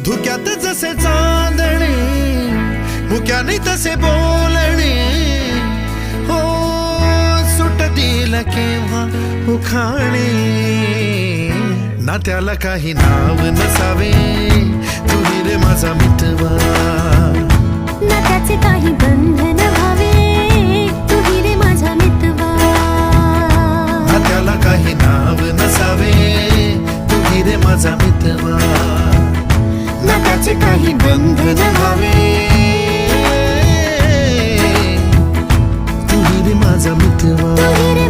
धुक्यात जसे चांदणे, मुक्याने तसे बोलणे, हो सुटतील केव्हा उखाणे. ना त्याला काही नाव नसावे, तुही रे माझा मितवा. ना त्याचे काही बंधन व्हावे, तुही रे माझा मितवा. ना त्याला काही नाव नसावे, तुही रे माझा मितवा. ना त्याचे काही बंधन व्हावे, तुही रे माझा मितवा. तुही रे